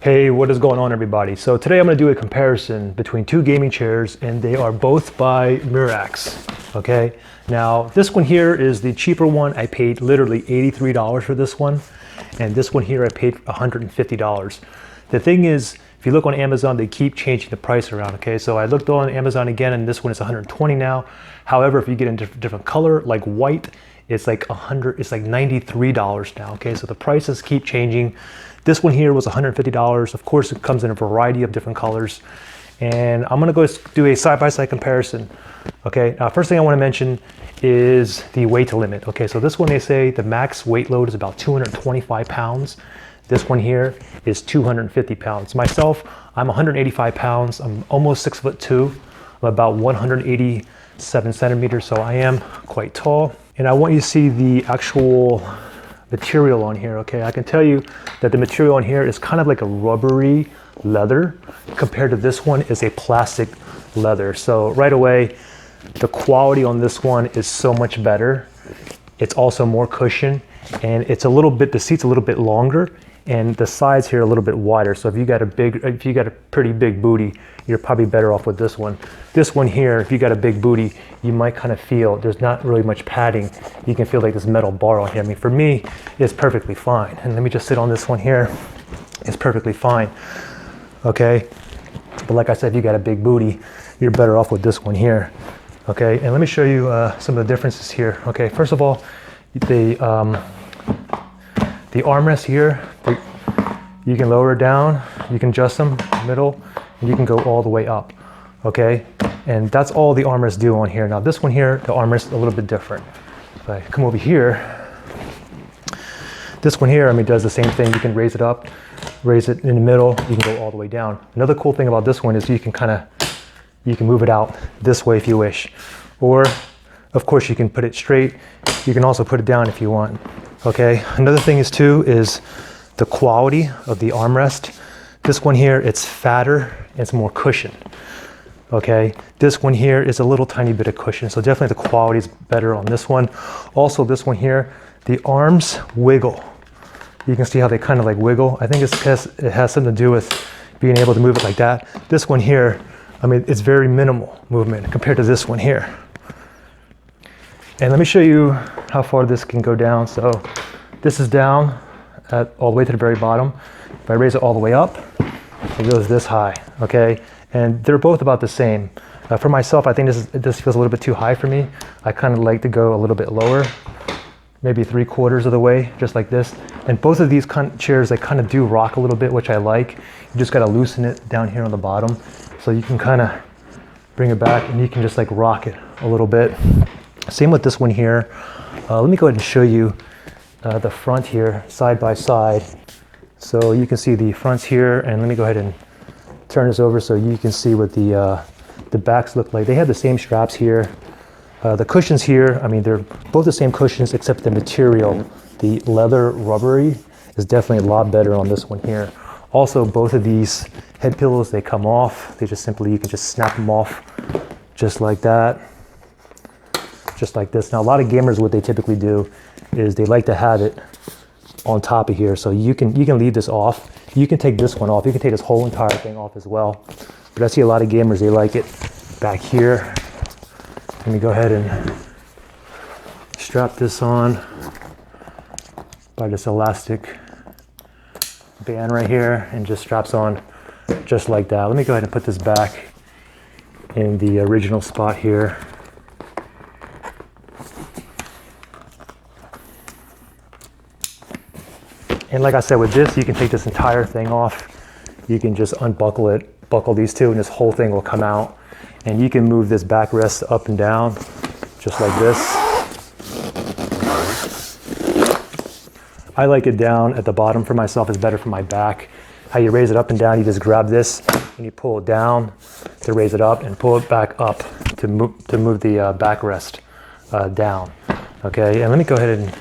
Hey, what is going on, everybody? So today I'm going to do a comparison between two gaming chairs, and they are both by Merax. Okay, now this one here is the cheaper one. I paid literally $83 for this one, and this one here I paid $150. The thing is, if you look on Amazon, they keep changing the price around. Okay, so I looked on Amazon again, and this one is $120 now. However, if you get a different color like white, it's like $93 now. Okay, so the prices keep changing. This one here was $150. Of course, it comes in a variety of different colors. And I'm gonna go do a side-by-side comparison. Okay, now first thing I wanna mention is the weight limit. Okay, so this one, they say the max weight load is about 225 pounds. This one here is 250 pounds. Myself, I'm 185 pounds. I'm almost 6'2". I'm about 187 centimeters, so I am quite tall. And I want you to see the actual material on here. Okay, I can tell you that the material on here is kind of like a rubbery leather compared to this one is a plastic leather. So right away, the quality on this one is so much better. It's also more cushion, and it's a little bit, the seat's a little bit longer, and the sides here are a little bit wider. So if you got a pretty big booty, you're probably better off with this one. This one here, if you got a big booty, you might kind of feel there's not really much padding. You can feel like this metal bar on here. I mean, for me, it's perfectly fine. And let me just sit on this one here. It's perfectly fine. Okay. But like I said, if you got a big booty, you're better off with this one here. Okay. And let me show you some of the differences here. Okay. First of all, the armrest here, you can lower it down, you can adjust them middle, and you can go all the way up. Okay, and that's all the armrests do on here. Now this one here, the armrest is a little bit different. If I come over here, this one here, I mean, does the same thing. You can raise it up, raise it in the middle, you can go all the way down. Another cool thing about this one is you can move it out this way if you wish. Or, of course, you can put it straight. You can also put it down if you want. Okay, another thing is the quality of the armrest. This one here, it's fatter, it's more cushion. Okay, this one here is a little tiny bit of cushion, so definitely the quality is better on this one. Also, this one here, the arms wiggle. You can see how they kind of like wiggle. I think it's because it has something to do with being able to move it like that. This one here, I mean, it's very minimal movement compared to this one here. And let me show you how far this can go down. So this is down all the way to the very bottom. If I raise it all the way up, it goes this high, okay? And they're both about the same. For myself, I think this feels a little bit too high for me. I kind of like to go a little bit lower, maybe 3/4 of the way, just like this. And both of these chairs, they kind of do rock a little bit, which I like. You just gotta loosen it down here on the bottom. So you can kind of bring it back and you can just like rock it a little bit. Same with this one here. Let me go ahead and show you the front here, side by side. So you can see the fronts here, and let me go ahead and turn this over so you can see what the backs look like. They have the same straps here. The cushions here, I mean, they're both the same cushions except the material. The leather rubbery is definitely a lot better on this one here. Also, both of these head pillows, they come off. They just simply, you can just snap them off just like that. Just like this. Now, a lot of gamers, what they typically do is they like to have it on top of here. So you can leave this off. You can take this one off. You can take this whole entire thing off as well. But I see a lot of gamers, they like it back here. Let me go ahead and strap this on by this elastic band right here, and just straps on just like that. Let me go ahead and put this back in the original spot here. And like I said, with this, you can take this entire thing off. You can just unbuckle it, buckle these two, and this whole thing will come out. And you can move this backrest up and down, just like this. I like it down at the bottom for myself. It's better for my back. How you raise it up and down, you just grab this and you pull it down to raise it up, and pull it back up to move the backrest down. Okay, and let me go ahead and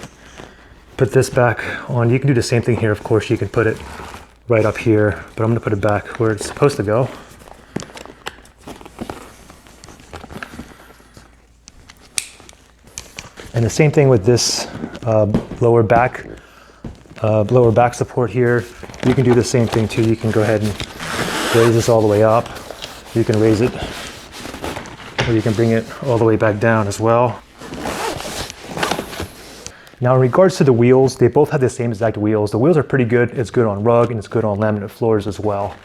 put this back on. You can do the same thing here. Of course, you can put it right up here, but I'm going to put it back where it's supposed to go. And the same thing with this lower back support here. you can do the same thing too. You can go ahead and raise this all the way up. You can raise it, or you can bring it all the way back down as well. Now in regards to the wheels, they both have the same exact wheels. The wheels are pretty good. It's good on rug and it's good on laminate floors as well.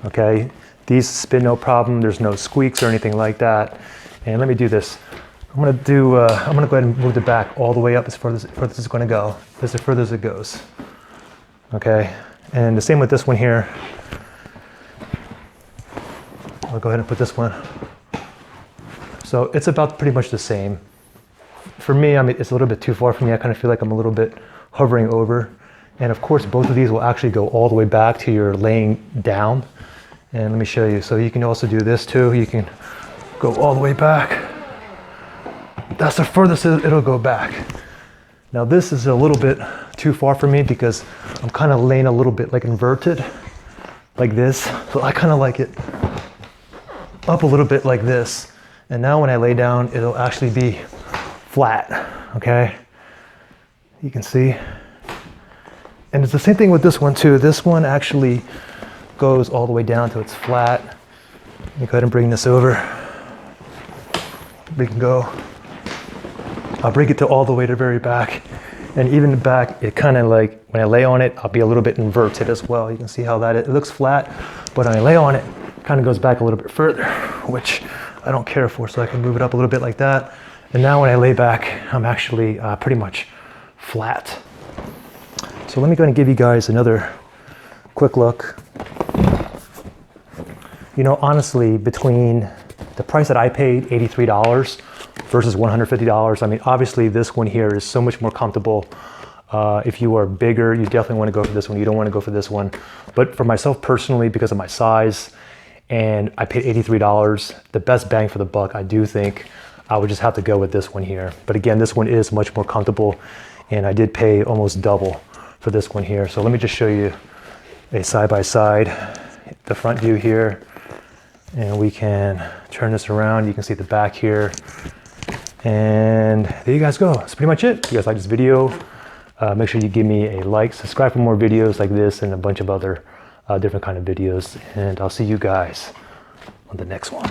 Okay, these spin no problem. There's no squeaks or anything like that. And let me do this. I'm gonna go ahead and move the back all the way up as far as this is gonna go. As further as it goes. Okay, and the same with this one here. I'll go ahead and put this one. So it's about pretty much the same. For me, I mean, it's a little bit too far for me. I kind of feel like I'm a little bit hovering over. And of course, both of these will actually go all the way back to your laying down. And let me show you. So you can also do this too. You can go all the way back. That's the furthest it'll go back. Now this is a little bit too far for me because I'm kind of laying a little bit like inverted, like this. So I kind of like it up a little bit like this. And now when I lay down, it'll actually be flat, okay? You can see. And it's the same thing with this one too. This one actually goes all the way down till it's flat. Let me go ahead and bring this over. We can go. I'll bring it to all the way to the very back. And even the back, it kind of like, when I lay on it, I'll be a little bit inverted as well. You can see how that is. It looks flat, but when I lay on it, it kind of goes back a little bit further, which I don't care for, so I can move it up a little bit like that. And now when I lay back, I'm actually pretty much flat. So let me go ahead and give you guys another quick look. You know, honestly, between the price that I paid, $83 versus $150, I mean, obviously this one here is so much more comfortable. If you are bigger, you definitely want to go for this one. You don't want to go for this one. But for myself personally, because of my size, and I paid $83, the best bang for the buck, I do think I would just have to go with this one here. But again, this one is much more comfortable, and I did pay almost double for this one here. So let me just show you a side-by-side, the front view here, and we can turn this around. You can see the back here, and there you guys go. That's pretty much it. If you guys like this video, make sure you give me a like, subscribe for more videos like this and a bunch of other different kind of videos, and I'll see you guys on the next one.